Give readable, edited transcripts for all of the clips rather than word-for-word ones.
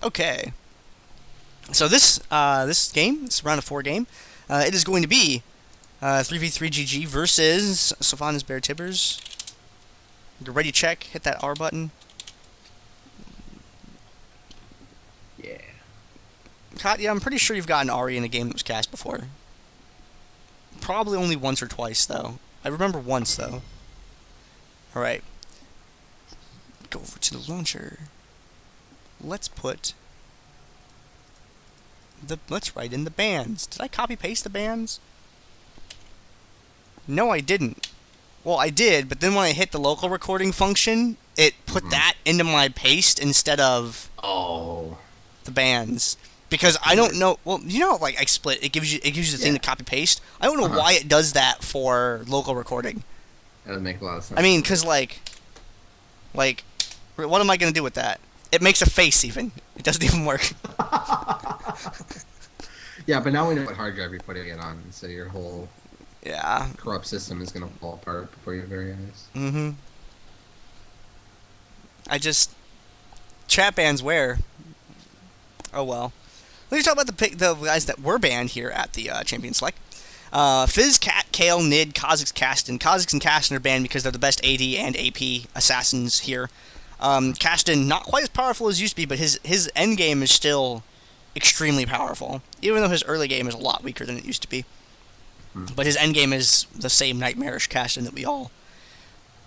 Okay. So this round of 4 game, it is going to be 3v3 GG versus Sofanda's Bear Tibbers. Get ready, check, hit that R button. Yeah. Katya, I'm pretty sure you've gotten Ari in a game that was cast before. Probably only once or twice, though. I remember once, though. Alright. Go over to the launcher. Let's write in the bands. Did I copy-paste the bands? No, I didn't. Well, I did, but then when I hit the local recording function, it put that into my paste instead of the bands. Because I don't know. Well, you know, like XSplit, it gives you the thing to copy paste. I don't know why it does that for local recording. That would make a lot of sense. I mean, because like, what am I gonna do with that? It makes a face even. It doesn't even work. Yeah, but now we know what hard drive you're putting it on, so your whole corrupt system is gonna fall apart before your very eyes. Mm-hmm. Chat bans where? Oh well. Let me talk about the guys that were banned here at the Champion Select. Fizz, Cat, Kale, Nid, Kha'Zix, Kastan. Kha'Zix and Kastan are banned because they're the best AD and AP assassins here. Kastan, not quite as powerful as used to be, but his endgame is still extremely powerful, even though his early game is a lot weaker than it used to be. But his endgame is the same nightmarish Kastan that we all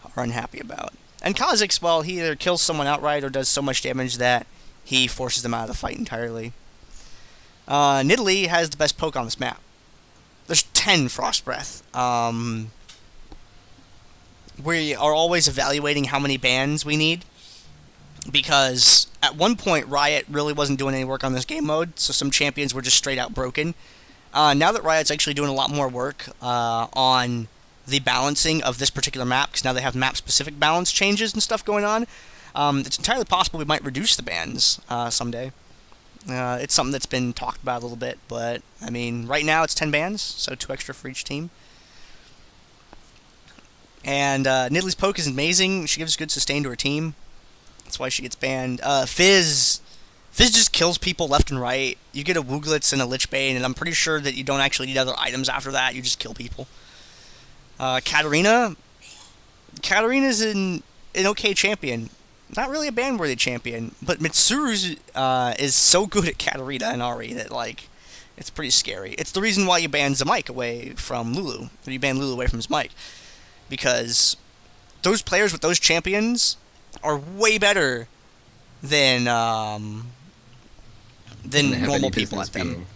are unhappy about. And Kha'Zix, well, he either kills someone outright or does so much damage that he forces them out of the fight entirely. Nidalee has the best poke on this map. There's 10 Frost Breath. We are always evaluating how many bans we need, because at one point Riot really wasn't doing any work on this game mode, so some champions were just straight out broken. Now that Riot's actually doing a lot more work on the balancing of this particular map, because now they have map-specific balance changes and stuff going on, it's entirely possible we might reduce the bans someday. It's something that's been talked about a little bit, but, I mean, right now it's 10 bans, so 2 extra for each team. And Nidalee's poke is amazing. She gives good sustain to her team. That's why she gets banned. Fizz just kills people left and right. You get a Wooglitz and a Lich Bane, and I'm pretty sure that you don't actually need other items after that. You just kill people. Katarina's an okay champion. Not really a ban-worthy champion, but Mitsuru's is so good at Katarina and Ari that, like, it's pretty scary. It's the reason why you ban Zemike away from Lulu, or you ban Lulu away from Zemike, because those players with those champions are way better than normal people at them.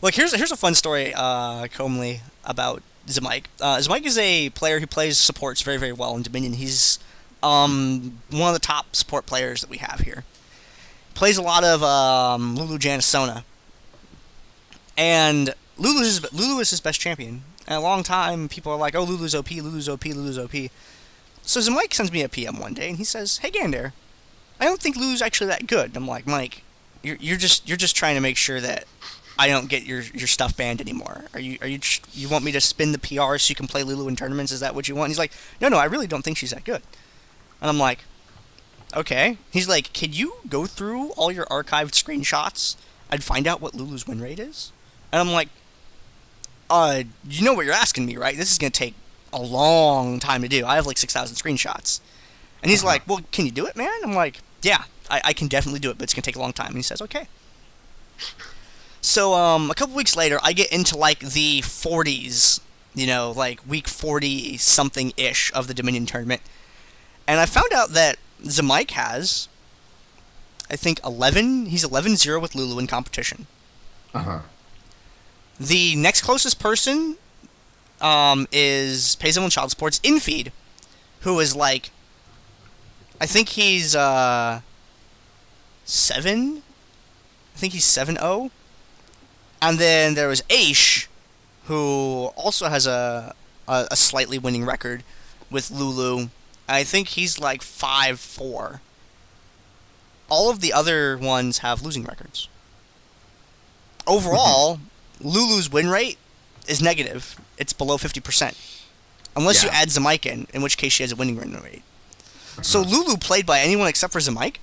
Look, here's a fun story, Comely, about Zemike. Zemike is a player who plays supports very, very well in Dominion. He's one of the top support players that we have here. Plays a lot of Lulu Janissona. And Lulu is his best champion. And a long time, people are like, oh, Lulu's OP, Lulu's OP, Lulu's OP. So Zemike sends me a PM one day, and he says, hey, Gander, I don't think Lulu's actually that good. And I'm like, Mike, you're just trying to make sure that I don't get your stuff banned anymore. You want me to spin the PR so you can play Lulu in tournaments? Is that what you want? And he's like, no, I really don't think she's that good. And I'm like, okay. He's like, can you go through all your archived screenshots and find out what Lulu's win rate is? And I'm like, you know what you're asking me, right? This is going to take a long time to do. I have like 6,000 screenshots. And he's like, well, can you do it, man? I'm like, yeah, I can definitely do it, but it's going to take a long time. And he says, okay. So, a couple weeks later, I get into like the 40s, you know, like week 40-something-ish of the Dominion tournament. And I found out that Zemike has, I think, he's 11-0 with Lulu in competition. The next closest person is Payzone and Child Sports Infeed, who is like, I think he's 7? I think he's 7-0. And then there was Aish, who also has a slightly winning record with Lulu. I think he's like 5-4. All of the other ones have losing records. Overall, Lulu's win rate is negative. It's below 50%. Unless you add Zemike in which case she has a winning win rate. So Lulu played by anyone except for Zemike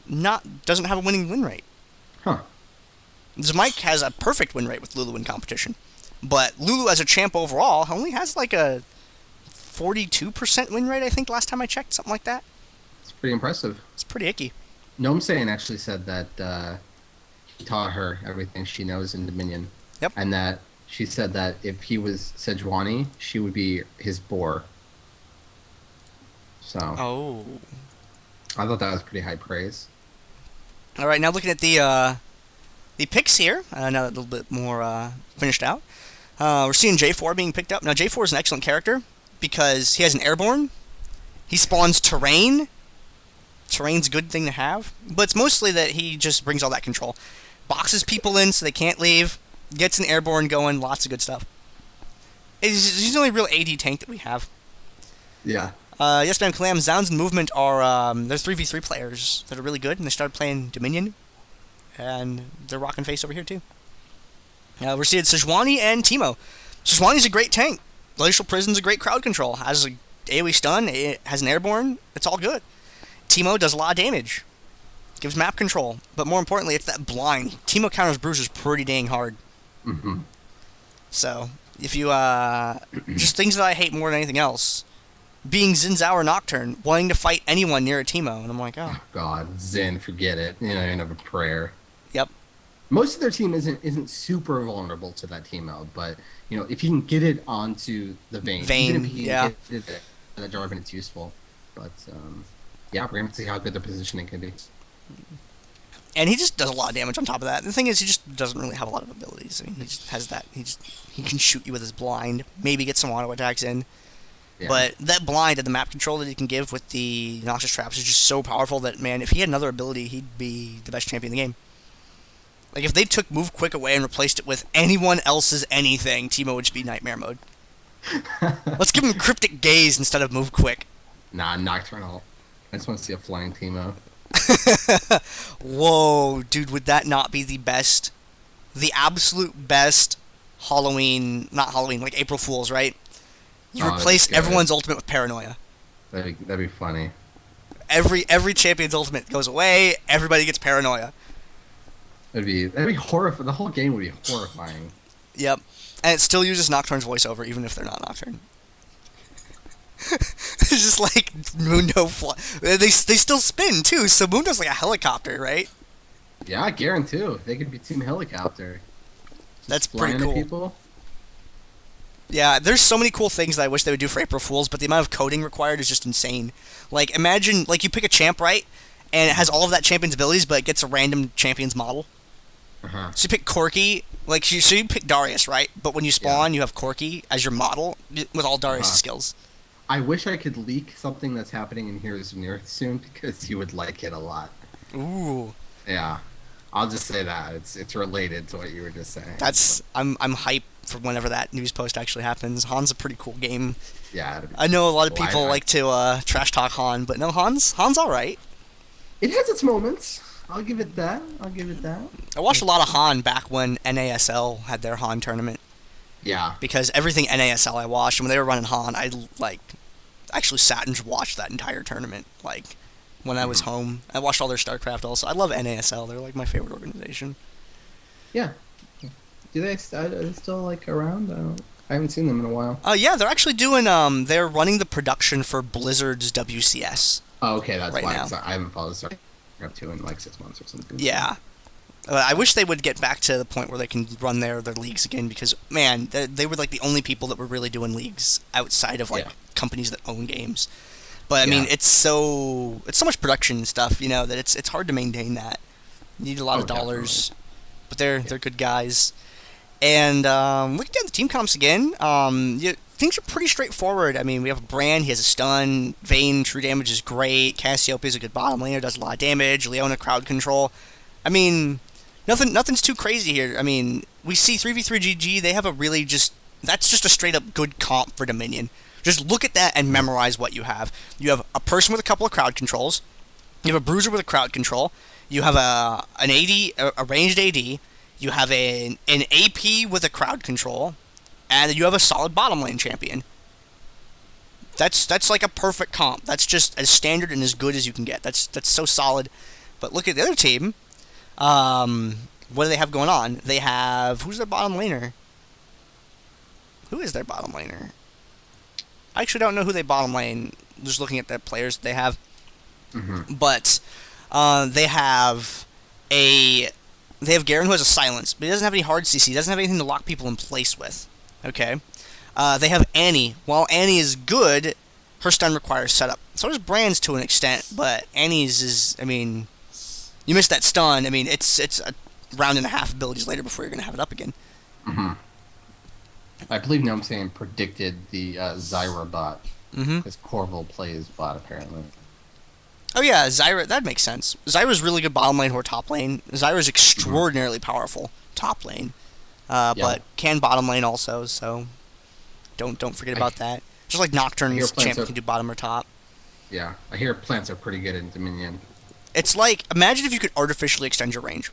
doesn't have a winning win rate. Huh. Mike has a perfect win rate with Lulu in competition. But Lulu as a champ overall only has like a 42% win rate, I think, last time I checked. Something like that. It's pretty impressive. It's pretty icky. Gnome actually said that he taught her everything she knows in Dominion. Yep. And that she said that if he was Sejuani, she would be his boar. So. Oh. I thought that was pretty high praise. All right, now looking at the picks here, now that a little bit more finished out. We're seeing J4 being picked up. Now, J4 is an excellent character because he has an airborne. He spawns terrain. Terrain's a good thing to have. But it's mostly that he just brings all that control. Boxes people in so they can't leave. Gets an airborne going. Lots of good stuff. He's the only real AD tank that we have. Yeah. Yes, man, Kalam, Zounds, and Movement are... they're 3v3 players that are really good. And they started playing Dominion. And they're rocking face over here, too. We're seeing Sejuani and Teemo. Sejuani's a great tank. Glacial Prison's a great crowd control. Has an AoE stun, it has an airborne. It's all good. Teemo does a lot of damage. Gives map control. But more importantly, it's that blind. Teemo counters bruisers pretty dang hard. Mm-hmm. So, if you, just things that I hate more than anything else. Being Xin or Nocturne, wanting to fight anyone near a Teemo. And I'm like, oh. God, Xin, forget it. You don't have a prayer. Yep. Most of their team isn't super vulnerable to that Teemo, but if you can get it onto the Vayne, even if you can get it that Jarvan, it's useful. But yeah, we're gonna see how good the positioning can be. And he just does a lot of damage on top of that. The thing is, he just doesn't really have a lot of abilities. I mean, he just has that. He can shoot you with his blind, maybe get some auto attacks in. Yeah. But that blind and the map control that he can give with the Noxious Traps is just so powerful that, man, if he had another ability, he'd be the best champion in the game. Like, if they took Move Quick away and replaced it with anyone else's anything, Teemo would just be Nightmare mode. Let's give him Cryptic Gaze instead of Move Quick. Nah, Nocturnal. I just want to see a flying Teemo. Whoa, dude, would that not be the best, the absolute best Halloween, not Halloween, like April Fool's, right? You replace everyone's ultimate with Paranoia. That'd be funny. Every champion's ultimate goes away, everybody gets Paranoia. That'd be horrifying. The whole game would be horrifying. Yep. And it still uses Nocturne's voiceover, even if they're not Nocturne. It's just like Mundo they still spin, too, so Mundo's like a helicopter, right? Yeah, Garen, too. They could be Team Helicopter. That's pretty cool. People. Yeah, there's so many cool things that I wish they would do for April Fools, but the amount of coding required is just insane. Like, imagine, like, you pick a champ, right? And it has all of that champion's abilities, but it gets a random champion's model. Uh-huh. So you pick Corki, like, so you pick Darius, right? But when you spawn, you have Corki as your model with all Darius' skills. I wish I could leak something that's happening in Heroes of Nearth soon, because you would like it a lot. Ooh. Yeah. I'll just say that. It's related to what you were just saying. I'm hype for whenever that news post actually happens. Han's a pretty cool game. Yeah. I know a lot of people like to trash talk Han, but no, Han's all right. It has its moments. I'll give it that. I watched a lot of Han back when NASL had their Han tournament. Yeah. Because everything NASL I watched, and when they were running Han, I actually sat and watched that entire tournament. Like, when I was home, I watched all their StarCraft also. I love NASL. They're like my favorite organization. Yeah. Are they still like around? I haven't seen them in a while. Yeah, they're actually doing. They're running the production for Blizzard's WCS. Oh, okay, that's right why. now. I haven't followed StarCraft 2 in like 6 months or something. Yeah. I wish they would get back to the point where they can run their leagues again, because, man, they were like the only people that were really doing leagues outside of companies that own games. But I mean, it's so much production and stuff, that it's hard to maintain that. You need a lot of dollars, but they're good guys. And looking down the team comps again, things are pretty straightforward. I mean, we have Bran, he has a stun. Vayne, true damage is great. Cassiopeia's a good bottom laner, does a lot of damage. Leona, crowd control. I mean, nothing's too crazy here. I mean, we see 3v3 GG, they have that's just a straight up good comp for Dominion. Just look at that and memorize what you have. You have a person with a couple of crowd controls. You have a bruiser with a crowd control. You have an AD, a ranged AD. You have an AP with a crowd control. And you have a solid bottom lane champion. That's like a perfect comp. That's just as standard and as good as you can get. That's so solid. But look at the other team. What do they have going on? They have... Who's their bottom laner? Who is their bottom laner? I actually don't know who they bottom lane. Just looking at the players they have. Mm-hmm. But they have Garen, who has a silence, but he doesn't have any hard CC. He doesn't have anything to lock people in place with. Okay. They have Annie. While Annie is good, her stun requires setup. So does Brand's to an extent, but Annie's is, I mean, you miss that stun. I mean, it's a round and a half abilities later before you're going to have it up again. Mm-hmm. I believe now I'm saying predicted the Zyra bot. Because Corville plays bot, apparently. Oh yeah, Zyra, that makes sense. Zyra's really good bottom lane or top lane. Zyra's extraordinarily powerful top lane. But can bottom lane also, so don't forget about that. Just like Nocturne's champion can do bottom or top. Yeah, I hear plants are pretty good in Dominion. It's like, imagine if you could artificially extend your range.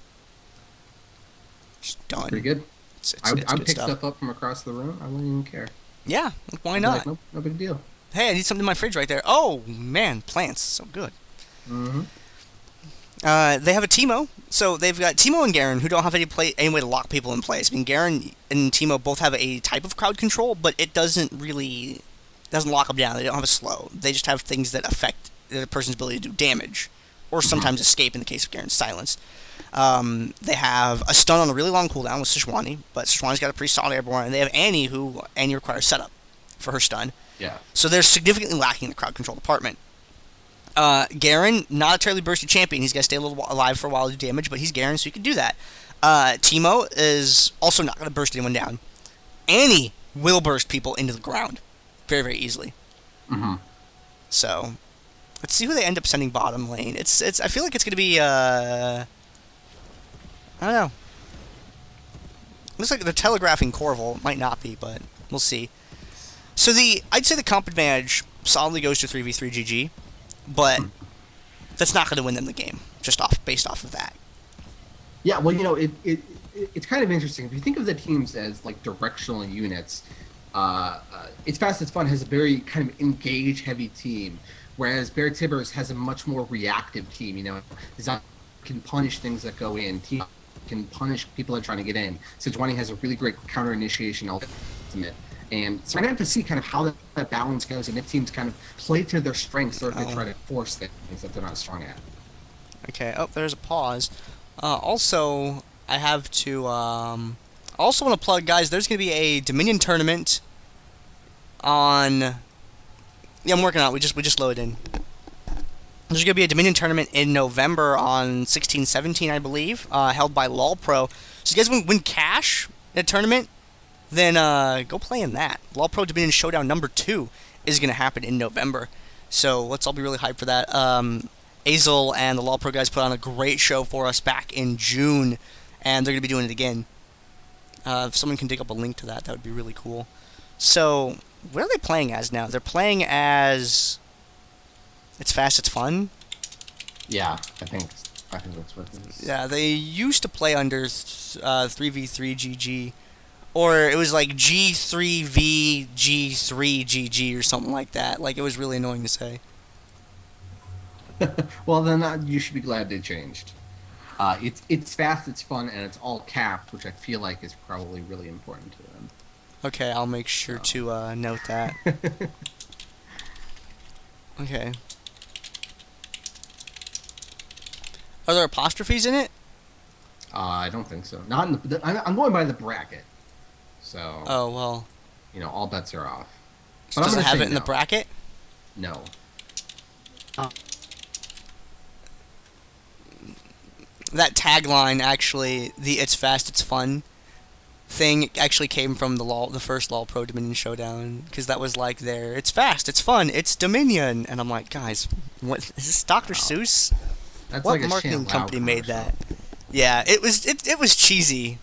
Just done. Pretty good. It's I would pick stuff stuff up from across the room. I wouldn't even care. Yeah, why not? Like, no big deal. Hey, I need something in my fridge right there. Oh, man, plants. So good. Mm-hmm. They have a Teemo. So they've got Teemo and Garen, who don't have any way to lock people in place. I mean, Garen and Teemo both have a type of crowd control, but it doesn't lock them down. They don't have a slow. They just have things that affect the person's ability to do damage, or sometimes escape in the case of Garen's silence. They have a stun on a really long cooldown with Sejuani, but Sejuani's got a pretty solid airborne, and they have Annie, who Annie requires setup for her stun. Yeah. So they're significantly lacking in the crowd control department. Garen, not a terribly bursty champion. He's got to stay a little alive for a while to do damage, but he's Garen, so he can do that. Teemo is also not going to burst anyone down. Annie will burst people into the ground very, very easily. Mm-hmm. So, let's see who they end up sending bottom lane. It's. I feel like it's going to be, I don't know. Looks like they're telegraphing Corville. Might not be, but we'll see. So I'd say the comp advantage solidly goes to 3v3 GG, but that's not going to win them the game, just based off of that. Yeah, well, it's kind of interesting. If you think of the teams as like directional units, It's Fast, It's Fun has a very kind of engage-heavy team, whereas Bear Tibbers has a much more reactive team. Zan can punish things that go in. Team can punish people that are trying to get in. Sejuani has a really great counter-initiation ultimate. And so we're going to have to see kind of how that balance goes and if teams kind of play to their strengths or if they try to force things that they're not strong at. Okay, there's a pause. Also, I have to, also want to plug, guys, there's going to be a Dominion tournament on, yeah, I'm working on it, we just loaded in. There's going to be a Dominion tournament in November on 16-17, I believe, held by Ro4. So you guys want to win cash in a tournament? Then go play in that. Ro4 Dominion Showdown number 2 is going to happen in November. So let's all be really hyped for that. Azel and the Ro4 guys put on a great show for us back in June, and they're going to be doing it again. If someone can dig up a link to that, that would be really cool. So, what are they playing as now? They're playing as It's Fast, It's Fun? Yeah, I think that's what it is. Yeah, they used to play under 3v3 GG. Or it was like G3V G3 GG or something like that. Like, it was really annoying to say. Well, then you should be glad they changed. It's fast, it's fun, and it's all capped, which I feel like is probably really important to them. Okay, I'll make sure to note that. Okay. Are there apostrophes in it? I don't think so. Not in I'm going by the bracket. So. Oh, well. All bets are off. So does it have it in the bracket? No. That tagline, actually, the It's Fast, It's Fun thing actually came from the first Ro4 Dominion Showdown, because that was like It's fast, it's fun, it's Dominion. And I'm like, guys, what is this, Dr. Seuss? That's what like marketing company made that? Yeah, it was cheesy.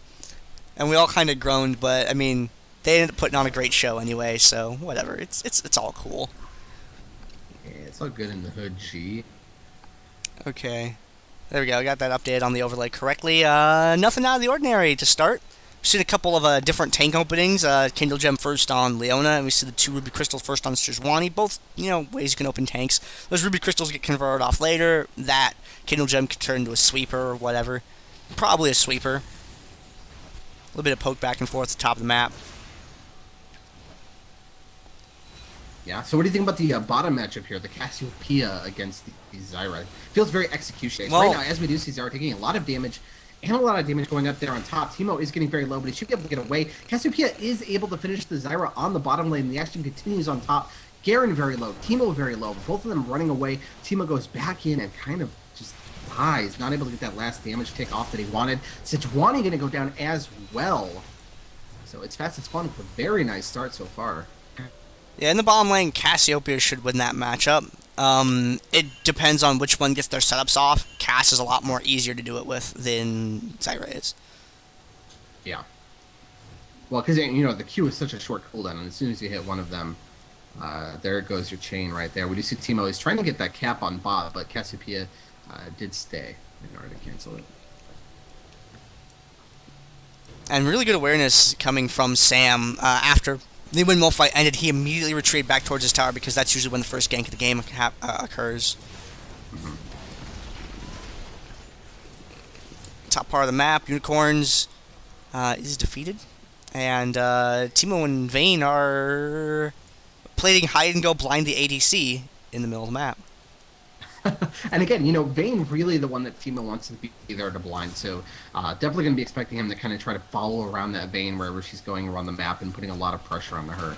And we all kind of groaned, but, I mean, they ended up putting on a great show anyway, so whatever. It's all cool. Yeah, it's all good in the hood, G. Okay. There we go. I got that updated on the overlay correctly. Nothing out of the ordinary to start. We've seen a couple of different tank openings. Kindle Gem first on Leona, and we see the 2 Ruby Crystals first on Sejuani. Both, ways you can open tanks. Those Ruby Crystals get converted off later. That Kindle Gem could turn into a sweeper or whatever. Probably a sweeper. A little bit of poke back and forth at the top of the map. Yeah, so what do you think about the bottom matchup here, the Cassiopeia against the Zyra? Feels very execution-based. Right now, as we do see Zyra taking a lot of damage, and a lot of damage going up there on top. Teemo is getting very low, but he should be able to get away. Cassiopeia is able to finish the Zyra on the bottom lane. The action continues on top. Garen very low, Teemo very low. Both of them running away. Teemo goes back in and kind of just dies, not able to get that last damage take off that he wanted. Sejuani going to go down as well. So it's fast, it's fun. It's a very nice start so far. Yeah, in the bottom lane, Cassiopeia should win that matchup. It depends on which one gets their setups off. Cass is a lot more easier to do it with than Zyra is. Yeah. Well, because, the Q is such a short cooldown, and as soon as you hit one of them, there goes your chain right there. We do see Teemo is trying to get that cap on bot, but Cassiopeia did stay in order to cancel it. And really good awareness coming from Sam after the windmill fight ended. He immediately retreated back towards his tower because that's usually when the first gank of the game occurs. Mm-hmm. Top part of the map, Unicorns is defeated. And Teemo and Vayne are playing hide and go blind the ADC in the middle of the map. And again, Vayne really the one that Teemo wants to be there to blind, so definitely going to be expecting him to kind of try to follow around that Vayne wherever she's going around the map and putting a lot of pressure onto her.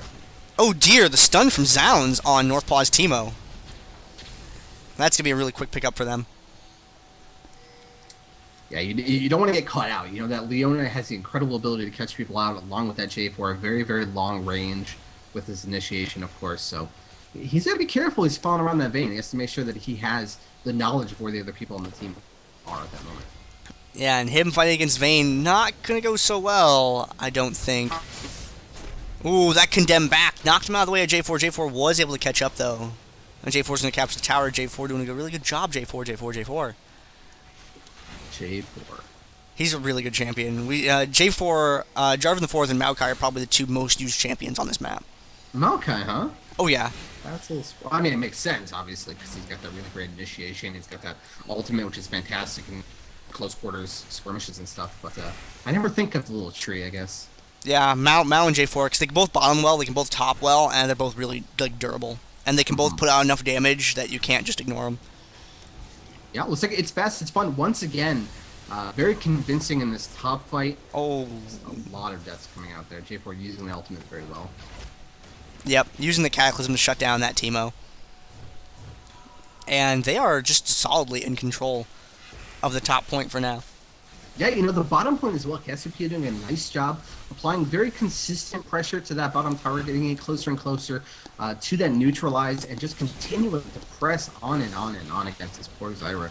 Oh dear, the stun from Zounds on North Paw's Teemo. That's going to be a really quick pickup for them. Yeah, you don't want to get caught out. That Leona has the incredible ability to catch people out along with that J4, a very, very long range with his initiation, of course, so he's got to be careful. He's falling around that Vayne. He has to make sure that he has the knowledge of where the other people on the team are at that moment. Yeah, and him fighting against Vayne, not going to go so well, I don't think. Ooh, that condemned back. Knocked him out of the way of J4. J4 was able to catch up, though. And J4's going to capture the tower. J4 doing a really good job, J4. He's a really good champion. J4, Jarvan the 4th and Maokai are probably the 2 most used champions on this map. Maokai, huh? Oh, yeah. That's a little... I mean, it makes sense, obviously, because he's got that really great initiation. He's got that ultimate, which is fantastic in close quarters skirmishes and stuff. But I never think of the little tree, I guess. Yeah, Mao and J4, because they can both bottom well, they can both top well, and they're both really durable. And they can both put out enough damage that you can't just ignore them. Yeah, looks like it's fast, it's fun. Once again, very convincing in this top fight. Oh. There's a lot of deaths coming out there. J4 using the ultimate very well. Yep, using the Cataclysm to shut down that Teemo. And they are just solidly in control of the top point for now. Yeah, the bottom point as well. Cassiopeia doing a nice job applying very consistent pressure to that bottom tower, getting it closer and closer to that neutralize, and just continuing to press on and on and on against this poor Zyra.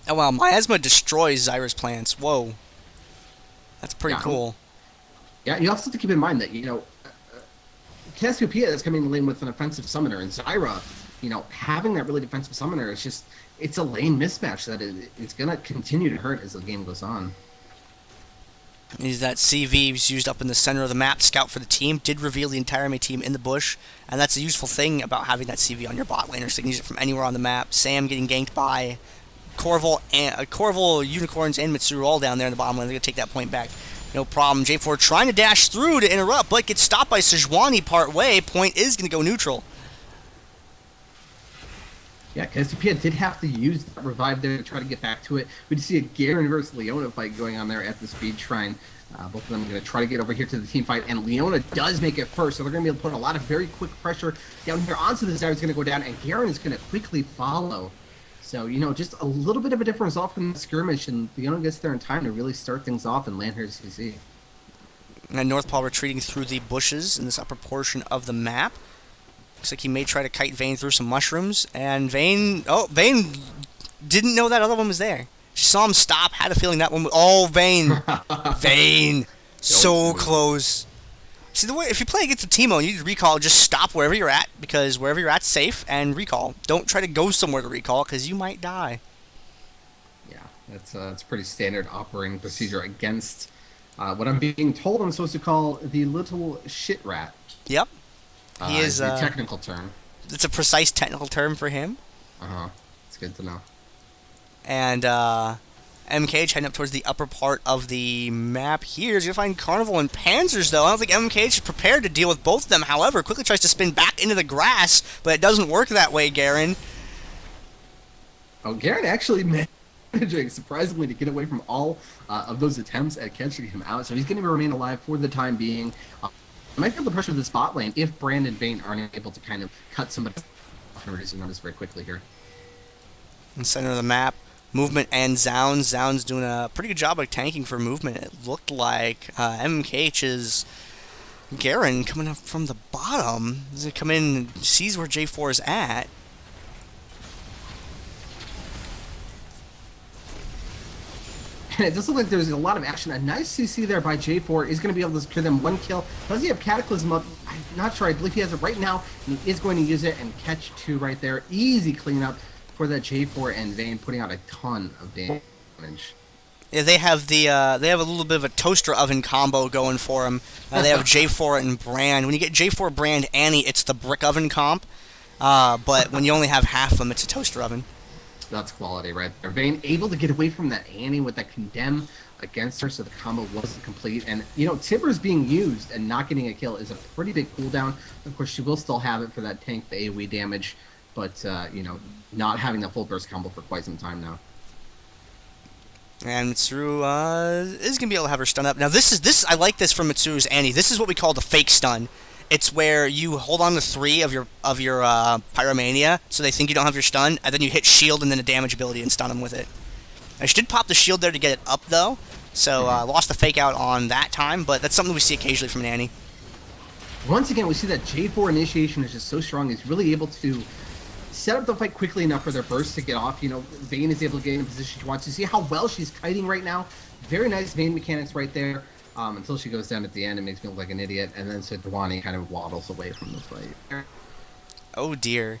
Oh wow, Miasma destroys Zyra's plants. Whoa. That's pretty cool. Yeah, you also have to keep in mind that, Cassiopeia is coming in the lane with an offensive summoner, and Zyra, having that really defensive summoner is just, it's a lane mismatch that it's going to continue to hurt as the game goes on. Is that CV was used up in the center of the map, scout for the team, did reveal the entire enemy team in the bush, and that's a useful thing about having that CV on your bot laner, so you can use it from anywhere on the map. Sam getting ganked by Corval, Unicorns, and Mitsuru all down there in the bottom lane. They're going to take that point back. No problem. J4 trying to dash through to interrupt, but gets stopped by Sejuani part way. Point is going to go neutral. Yeah, Cassiopeia did have to use that revive there to try to get back to it. We did see a Garen versus Leona fight going on there at the speed shrine. Both of them are going to try to get over here to the team fight, and Leona does make it first, so they're going to be able to put a lot of very quick pressure down here onto the Zyra. Is going to go down, and Garen is going to quickly follow. So, just a little bit of a different result from the skirmish, and Leona gets there in time to really start things off and land her CC. And Northpaw retreating through the bushes in this upper portion of the map. Looks like he may try to kite Vayne through some mushrooms, and Vayne didn't know that other one was there. She saw him stop, had a feeling that one was... Oh, Vayne! Vayne! So close. See, the way if you play against a Teemo and you need to recall, just stop wherever you're at, because wherever you're at's safe, and recall. Don't try to go somewhere to recall, because you might die. Yeah, that's pretty standard operating procedure against What I'm being told I'm supposed to call the little shit rat. Yep. He is the technical term. It's a precise technical term for him. It's good to know. And MKH heading up towards the upper part of the map here. He's going to find Carnival and Panzers, though. I don't think MKH is prepared to deal with both of them. However, quickly tries to spin back into the grass, but it doesn't work that way, Garen. Oh, Garen actually managing, surprisingly, to get away from all of those attempts at catching him out. So he's going to remain alive for the time being. Might feel the pressure of the spot lane if Brand and Vayne aren't able to kind of cut somebody off and reduce the numbers very quickly here. In the center of the map, Movement and Zounds. Zounds doing a pretty good job of tanking for Movement. It looked like MKH's Garen coming up from the bottom. Does it come in and sees where J4 is at? And it does look like there's a lot of action. A nice CC there by J4 is going to be able to secure them one kill. Does he have Cataclysm up? I'm not sure. I believe he has it right now, and he is going to use it and catch 2 right there. Easy cleanup for that J4 and Vayne, putting out a ton of damage. Yeah, they have a little bit of a toaster oven combo going for them. They have J4 and Brand. When you get J4, Brand, Annie, it's the brick oven comp. But when you only have half of them, it's a toaster oven. That's quality right there. Vayne able to get away from that Annie with that condemn against her, so the combo wasn't complete. And, you know, Tibbers being used and not getting a kill is a pretty big cooldown. Of course, she will still have it for that tank, the AoE damage, but, you know, not having that full burst combo for quite some time now. And Mitsuru is going to be able to have her stun up. Now, I like this from Mitsuru's Annie. This is what we call the fake stun. It's where you hold on to 3 of your Pyromania, so they think you don't have your stun, and then you hit shield and then a damage ability and stun them with it. I did pop the shield there to get it up, though, so lost the fake out on that time, but that's something we see occasionally from an Annie. Once again, we see that J4 initiation is just so strong. He's really able to set up the fight quickly enough for their burst to get off. You know, Vayne is able to get in a position she wants. You see how well she's kiting right now? Very nice Vayne mechanics right there. Until she goes down at the end and makes me look like an idiot, and then Sejuani kind of waddles away from the fight. Oh dear.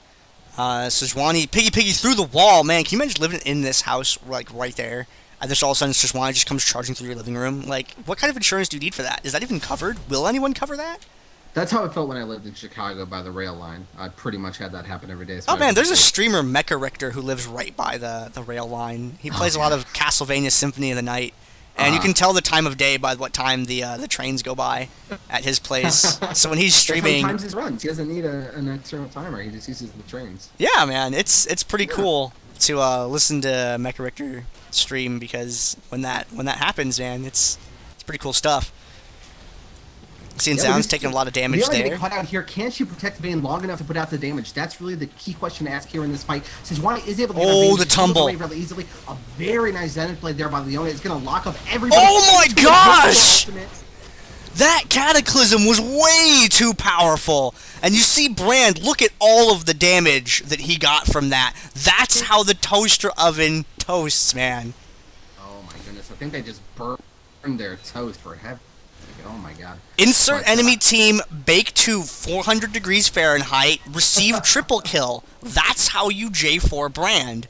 Sejuani, Piggy through the wall, man. Can you imagine living in this house, like, right there? And then all of a sudden Sejuani just comes charging through your living room? Like, what kind of insurance do you need for that? Is that even covered? Will anyone cover that? That's how it felt when I lived in Chicago by the rail line. I pretty much had that happen every day. So oh man, there's a streamer, Mecha Richter, who lives right by the rail line. He plays a lot of Castlevania Symphony of the Night. And you can tell the time of day by what time the trains go by at his place. So when he's streaming, times his runs. He doesn't need an external timer. He just uses the trains. Yeah, man, it's pretty cool to listen to Mecha Richter stream, because when that happens, man, it's pretty cool stuff. Seeing Zounds taking a lot of damage there. Cut out here. Can she protect Vayne long enough to put out the damage? That's really the key question to ask here in this fight. Sejuani is able to get the tumble really easily. A very nice Zenith play there by Leona. It's going to lock up everybody. Oh my gosh! That Cataclysm was way too powerful. And you see Brand, look at all of the damage that he got from that. That's how the toaster oven toasts, man. Oh my goodness. I think they just burned their toast for heaven. Oh my god. Insert enemy team, bake to 400 degrees Fahrenheit, receive triple kill. That's how you J4 Brand.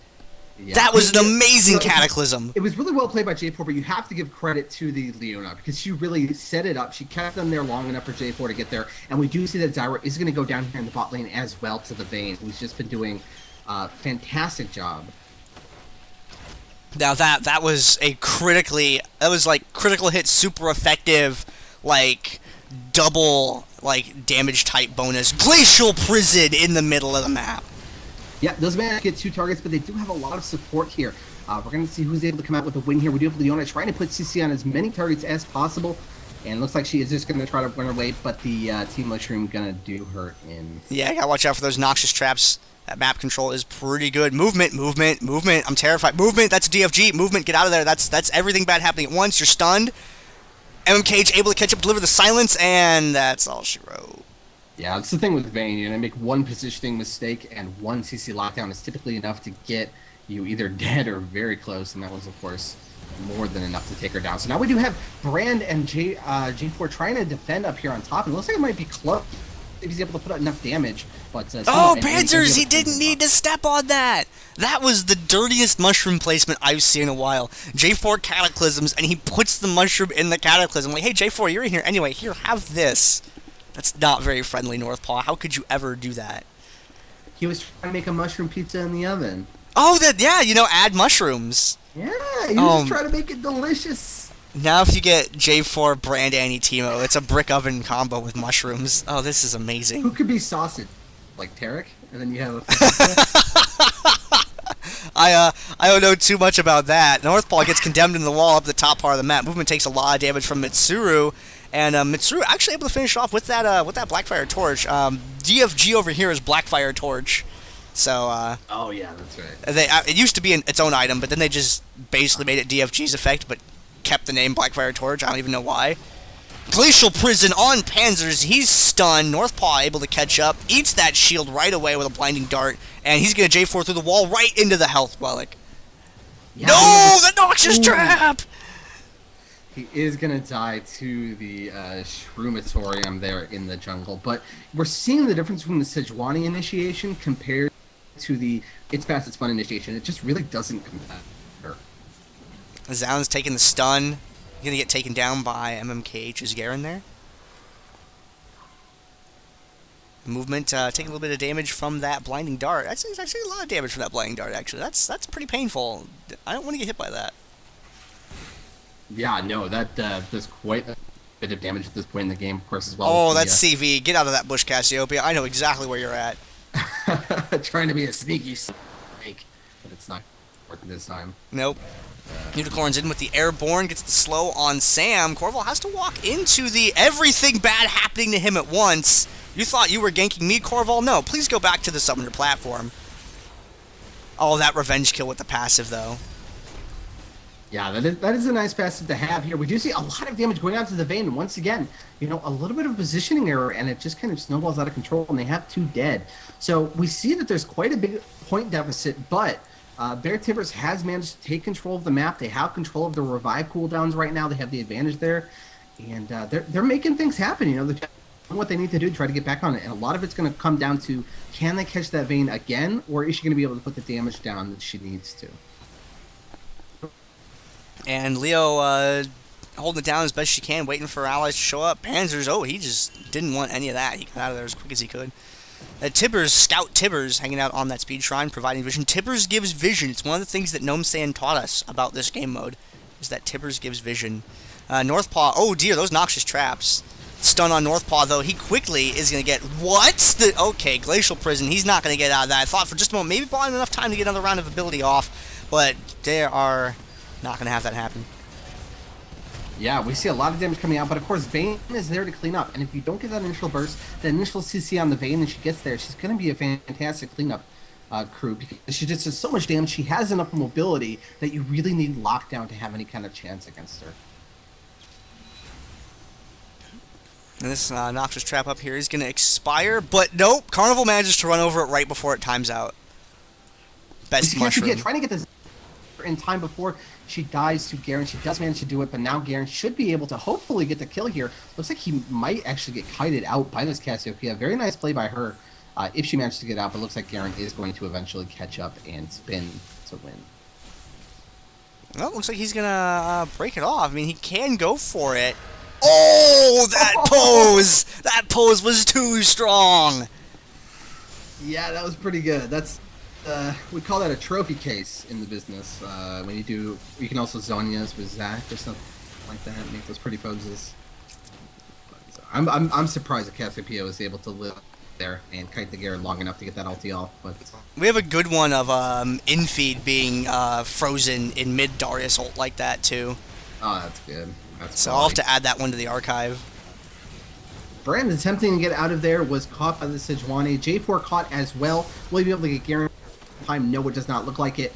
Yeah. That was an amazing Cataclysm. It was really well played by J4, but you have to give credit to the Leona, because she really set it up. She kept them there long enough for J4 to get there, and we do see that Zyra is going to go down here in the bot lane as well to the Vayne, who's just been doing a fantastic job. Now that was critical hit, super effective, like double damage type bonus. Glacial Prison in the middle of the map. Yeah, those men get 2 targets, but they do have a lot of support here. We're going to see who's able to come out with a win here. We do have Leona trying to put CC on as many targets as possible, and it looks like she is just going to try to run away, but the Team Mushroom going to do her in. Yeah, gotta watch out for those noxious traps. That map control is pretty good. Movement. I'm terrified. Movement, that's DFG. Movement, get out of there. That's everything bad happening at once. You're stunned. MMKH able to catch up, deliver the silence, and that's all she wrote. Yeah, that's the thing with Vayne. You know, make one positioning mistake, and one CC lockdown is typically enough to get you either dead or very close, and that was, of course, more than enough to take her down. So now we do have Brand and J4 trying to defend up here on top, and it looks like it might be close. if he's able to put out enough damage. But oh, Panzers! He didn't need to step on that. That was the dirtiest mushroom placement I've seen in a while. J4 Cataclysms, and he puts the mushroom in the Cataclysm. Like, hey, J4, you're in here anyway. Here, have this. That's not very friendly, Northpaw. How could you ever do that? He was trying to make a mushroom pizza in the oven. Oh, yeah, you know, add mushrooms. Yeah, he was just trying to make it delicious. Now if you get J4 Brand Anti-Timo, it's a brick oven combo with mushrooms. Oh, this is amazing. Who could be sausage? Like Tarek? And then you have a I don't know too much about that. Northpaw gets condemned in the wall up the top part of the map. Movement takes a lot of damage from Mitsuru. And Mitsuru actually able to finish off with that Blackfire Torch. DFG over here is Blackfire Torch. So, oh yeah, that's right. It used to be its own item, but then they just basically made it DFG's effect, but kept the name Blackfire Torch. I don't even know why. Glacial Prison on Panzers. He's stunned. Northpaw able to catch up. Eats that shield right away with a blinding dart. And he's going to J4 through the wall right into the health relic. Yeah, no! The Noxious Trap! He is going to die to the Shroomatorium there in the jungle. But we're seeing the difference between the Sejuani initiation compared to the It's Fast, It's Fun initiation. It just really doesn't compare. Zaun's taking the stun. He's going to get taken down by MMKH's Garen there. Movement, taking a little bit of damage from that blinding dart. That's actually a lot of damage from that blinding dart, actually. That's pretty painful. I don't want to get hit by that. Yeah, no, that does quite a bit of damage at this point in the game, of course, as well. Oh, that's CV. Get out of that bush, Cassiopeia. I know exactly where you're at. Trying to be a sneaky snake, but it's not working this time. Nope. Unicorn's in with the airborne, gets the slow on Sam. Corval has to walk into the everything bad happening to him at once. You thought you were ganking me, Corval? No, please go back to the summoner platform. Oh, that revenge kill with the passive, though. Yeah, that is a nice passive to have here. We do see a lot of damage going out to the Vayne. Once again, you know, a little bit of positioning error, and it just kind of snowballs out of control, and they have 2 dead. So we see that there's quite a big point deficit, but Bear Tibbers has managed to take control of the map. They have control of the revive cooldowns right now. They have the advantage there, and they're making things happen. You know, they're doing what they need to do to try to get back on it, and a lot of it's going to come down to, can they catch that Vayne again, or is she going to be able to put the damage down that she needs to? And Leo holding it down as best she can, waiting for allies to show up. Panzers, oh, he just didn't want any of that. He got out of there as quick as he could. Tibbers, Scout Tibbers, hanging out on that speed shrine, providing vision. Tibbers gives vision. It's one of the things that Gnome Sand taught us about this game mode, is that Tibbers gives vision. Northpaw, oh dear, those Noxious Traps. Stun on Northpaw, though. He quickly is going to get... What? Okay, Glacial Prison. He's not going to get out of that. I thought for just a moment, maybe bought him enough time to get another round of ability off, but they are not going to have that happen. Yeah, we see a lot of damage coming out, but of course Vayne is there to clean up, and if you don't get that initial burst, that initial CC on the Vayne, and she gets there, she's going to be a fantastic cleanup crew, because she just does so much damage. She has enough mobility that you really need lockdown to have any kind of chance against her. And this Noxious Trap up here is going to expire, but nope, Carnival manages to run over it right before it times out. Best mushroom. Trying to get this in time before she dies to Garen. She does manage to do it, but now Garen should be able to hopefully get the kill here. Looks like he might actually get kited out by this Cassiopeia. Very nice play by her if she manages to get out, but looks like Garen is going to eventually catch up and spin to win. Well, looks like he's going to break it off. I mean, he can go for it. Oh, that pose! That pose was too strong! Yeah, that was pretty good. That's we call that a trophy case in the business. When you can also Zonias with Zach or something like that, make those pretty poses. But, I'm surprised that Cassiopeia was able to live there and kite the Garen long enough to get that ulti off. But we have a good one of infeed being frozen in mid Darius ult like that too. Oh, that's good. So I'll have to add that one to the archive. Brand attempting to get out of there was caught by the Sejuani. J4 caught as well. Will he be able to get Garen time? No, it does not look like it.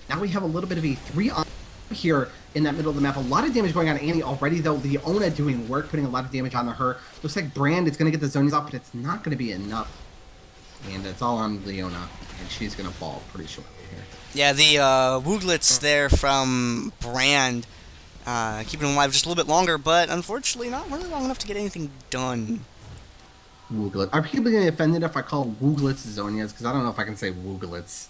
Now we have a little bit of a 3-on here in that middle of the map. A lot of damage going on Annie already, though. Leona doing work, putting a lot of damage on her. Looks like Brand is going to get the zonies off, but it's not going to be enough. And it's all on Leona, and she's going to fall pretty shortly here. Yeah, the Wooglets there from Brand keeping him alive just a little bit longer, but unfortunately not really long enough to get anything done. Wooglets. Are people getting offended if I call Wooglets Zonias? Because I don't know if I can say Wooglets.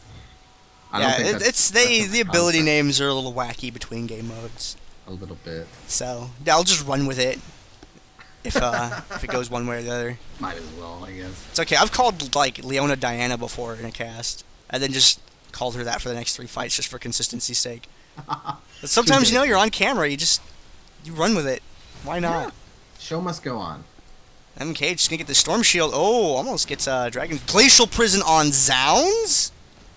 I don't think it's the ability names are a little wacky between game modes. A little bit. So I'll just run with it if it goes one way or the other. Might as well, I guess. It's okay. I've called like Leona Diana before in a cast, and then just called her that for the next 3 fights just for consistency's sake. But sometimes you're on camera, you run with it. Why not? Yeah. Show must go on. MK just gonna get the Storm Shield. Oh, almost gets Dragon Glacial Prison on Zounds.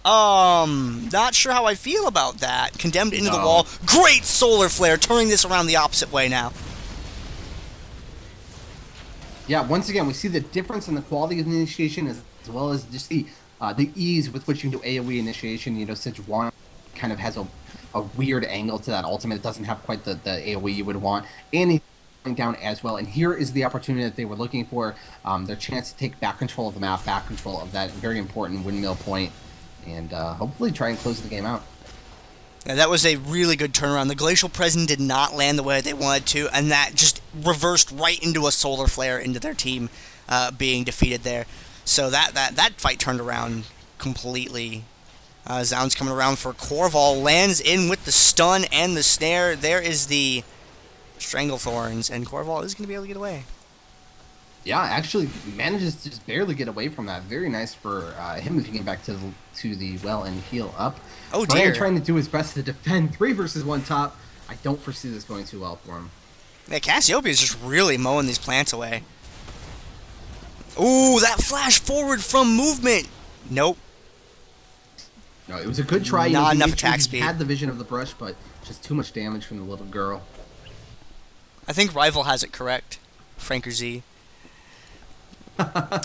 Not sure how I feel about that. Condemned into the wall. Great Solar Flare, turning this around the opposite way now. Yeah, once again, we see the difference in the quality of the initiation as well as just the ease with which you can do AoE initiation. You know, Sejuani kind of has a weird angle to that ultimate. It doesn't have quite the AoE you would want. And he's going down as well. And here is the opportunity that they were looking for. Their chance to take back control of the map, back control of that very important windmill point, and hopefully try and close the game out. Yeah, that was a really good turnaround. The Glacial Prison did not land the way they wanted to, and that just reversed right into a Solar Flare into their team being defeated there. So that fight turned around completely. Zounds coming around for Corval, lands in with the stun and the snare. There is the Stranglethorns, and Corval is going to be able to get away. Yeah, actually manages to just barely get away from that. Very nice for him moving it back to the well and heal up. Oh dear. Brian trying to do his best to defend 3 versus 1 top. I don't foresee this going too well for him. Yeah, Cassiopeia is just really mowing these plants away. Ooh, that flash forward from movement. Nope. No, it was a good try. Not enough attack speed. He had the vision of the brush, but just too much damage from the little girl. I think Rival has it correct. Franker Z.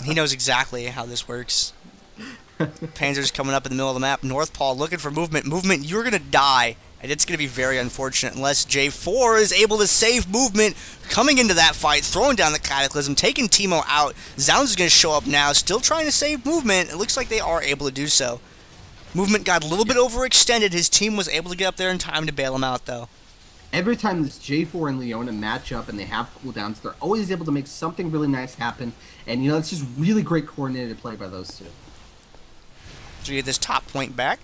He knows exactly how this works. Panzer's coming up in the middle of the map. Northpaw looking for movement. Movement, you're going to die. And it's going to be very unfortunate unless J4 is able to save movement. Coming into that fight, throwing down the Cataclysm, taking Teemo out. Zounds is going to show up now, still trying to save movement. It looks like they are able to do so. Movement got a little bit overextended. His team was able to get up there in time to bail him out, though. Every time this J4 and Leona match up and they have cooldowns, they're always able to make something really nice happen. And, you know, it's just really great coordinated play by those two. So you get this top point back.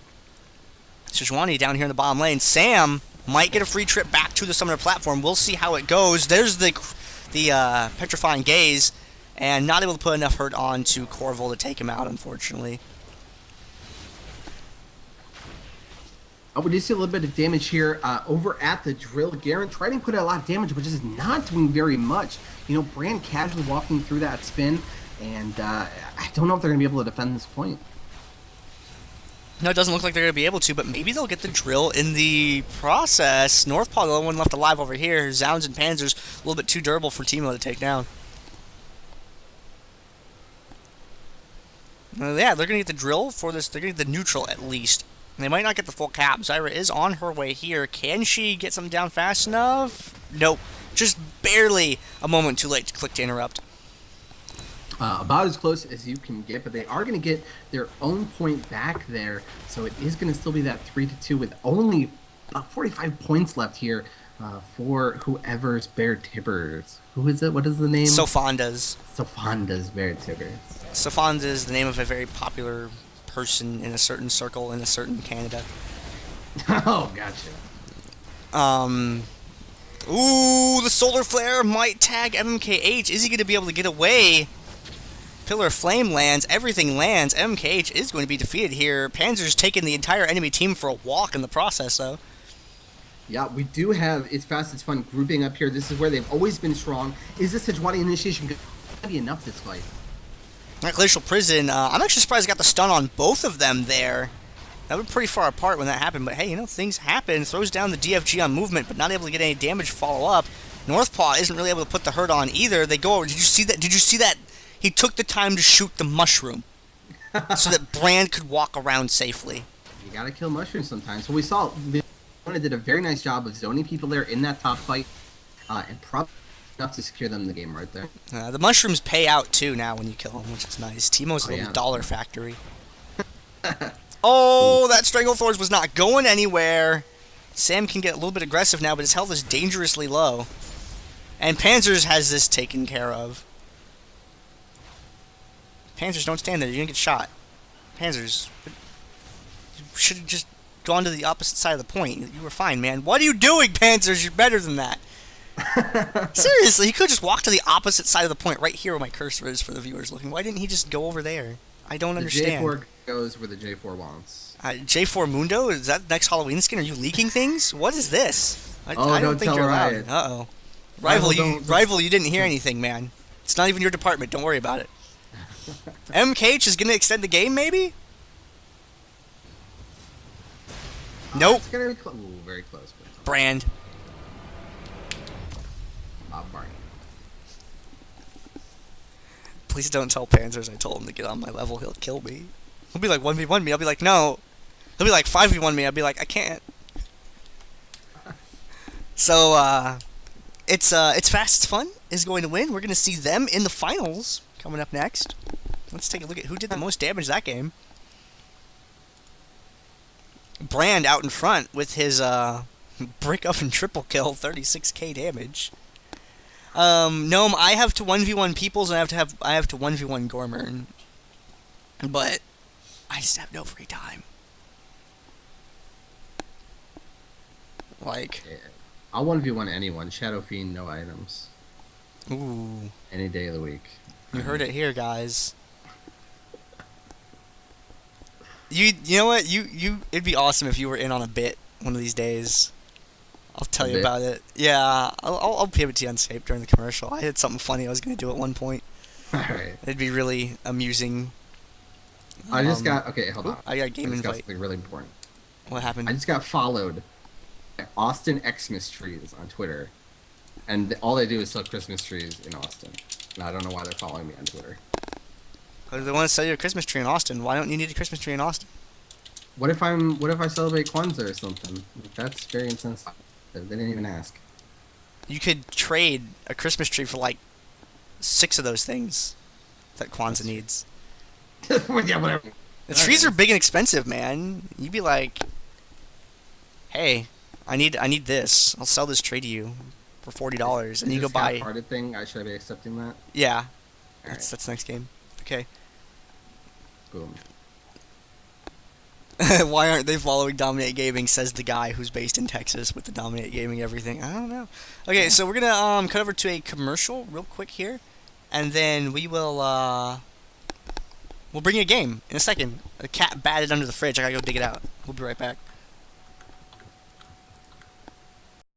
Sejuani down here in the bottom lane. Sam might get a free trip back to the Summoner platform. We'll see how it goes. There's the Petrifying Gaze, and not able to put enough hurt on to Corval to take him out, unfortunately. We do see a little bit of damage here over at the drill. Garen trying to put a lot of damage, but just not doing very much. You know, Brand casually walking through that spin, and I don't know if they're going to be able to defend this point. No, it doesn't look like they're going to be able to, but maybe they'll get the drill in the process. Northpaw, the only one left alive over here. Zounds and Panzers, a little bit too durable for Teemo to take down. Yeah, they're going to get the drill for this. They're going to get the neutral at least. They might not get the full cap. Zyra is on her way here. Can she get something down fast enough? Nope. Just barely a moment too late to click to interrupt. About as close as you can get, but they are going to get their own point back there. So it is going to still be that 3-2 with only about 45 points left here for whoever's Bear Tibbers. Who is it? What is the name? Sofanda's. Sofanda's Bear Tibbers. Sofanda is the name of a very popular person in a certain circle in a certain Canada. Oh, gotcha. Ooh, the Solar Flare might tag MKH. Is he going to be able to get away? Pillar of Flame lands. Everything lands. MKH is going to be defeated here. Panzer's taking the entire enemy team for a walk in the process, though. Yeah, we do have It's Fast, It's Fun grouping up here. This is where they've always been strong. Is this Sejuani initiation going to be enough this fight? That Glacial Prison, I'm actually surprised I got the stun on both of them there. That was pretty far apart when that happened, but hey, you know, things happen. Throws down the DFG on movement, but not able to get any damage follow up. Northpaw isn't really able to put the hurt on either. They go over. Did you see that? Did you see that? He took the time to shoot the mushroom so that Brand could walk around safely. You gotta kill mushrooms sometimes. So we saw Leona did a very nice job of zoning people there in that top fight, and probably enough to secure them in the game right there. The mushrooms pay out too now when you kill them, which is nice. Teemo's little dollar factory. Oh, that Stranglethorns was not going anywhere. Sam can get a little bit aggressive now, but his health is dangerously low. And Panzers has this taken care of. Panzers, don't stand there. You're gonna get shot. Panzers, you should have just gone to the opposite side of the point. You were fine, man. What are you doing, Panzers? You're better than that. Seriously, he could just walk to the opposite side of the point right here where my cursor is for the viewers looking. Why didn't he just go over there? I don't understand. J4 goes where the J4 wants. J4 Mundo? Is that next Halloween skin? Are you leaking things? What is this? I don't think you're allowed. Uh-oh. Rival, you didn't hear anything, man. It's not even your department. Don't worry about it. MKH is going to extend the game, maybe? Nope. It's going to be close. Ooh, very close. Brand. Bob Barney. Please don't tell Panzers I told him to get on my level. He'll kill me. He'll be like 1v1 me. I'll be like, no. He'll be like 5v1 me. I'll be like, I can't. So, it's Fast, It's Fun is going to win. We're going to see them in the finals coming up next. Let's take a look at who did the most damage that game. Brand out in front with his brick oven triple kill, 36k damage. Gnome, I have to 1v1 Peoples and I have to 1v1 Gormern. But I just have no free time. Like, yeah. I'll 1v1 anyone. Shadow Fiend, no items. Ooh. Any day of the week. You heard it here, guys. You know what? It'd be awesome if you were in on a bit one of these days. I'll tell you about it. Yeah, I'll pivot to you on Skype during the commercial. I had something funny I was gonna do at one point. Alright. It'd be really amusing. I just got hold on. I got game invite. Got something really important. What happened? I just got followed by Austin Xmas Trees on Twitter, and all they do is sell Christmas trees in Austin. And I don't know why they're following me on Twitter. They want to sell you a Christmas tree in Austin. Why don't you need a Christmas tree in Austin? What if I celebrate Kwanzaa or something? That's very insensitive. They didn't even ask. You could trade a Christmas tree for like 6 of those things that Kwanzaa needs. Yeah, whatever. The trees are big and expensive, man. You'd be like, hey, I need this. I'll sell this tree to you for $40, and you go buy. Half-hearted thing. Should I be accepting that? Yeah, that's the next game. Okay. Boom. Why aren't they following Dominate Gaming, says the guy who's based in Texas with the Dominate Gaming everything. I don't know. Okay, so we're gonna cut over to a commercial real quick here, and then we will we'll bring you a game in a second. A cat batted under the fridge. I gotta go dig it out. We'll be right back.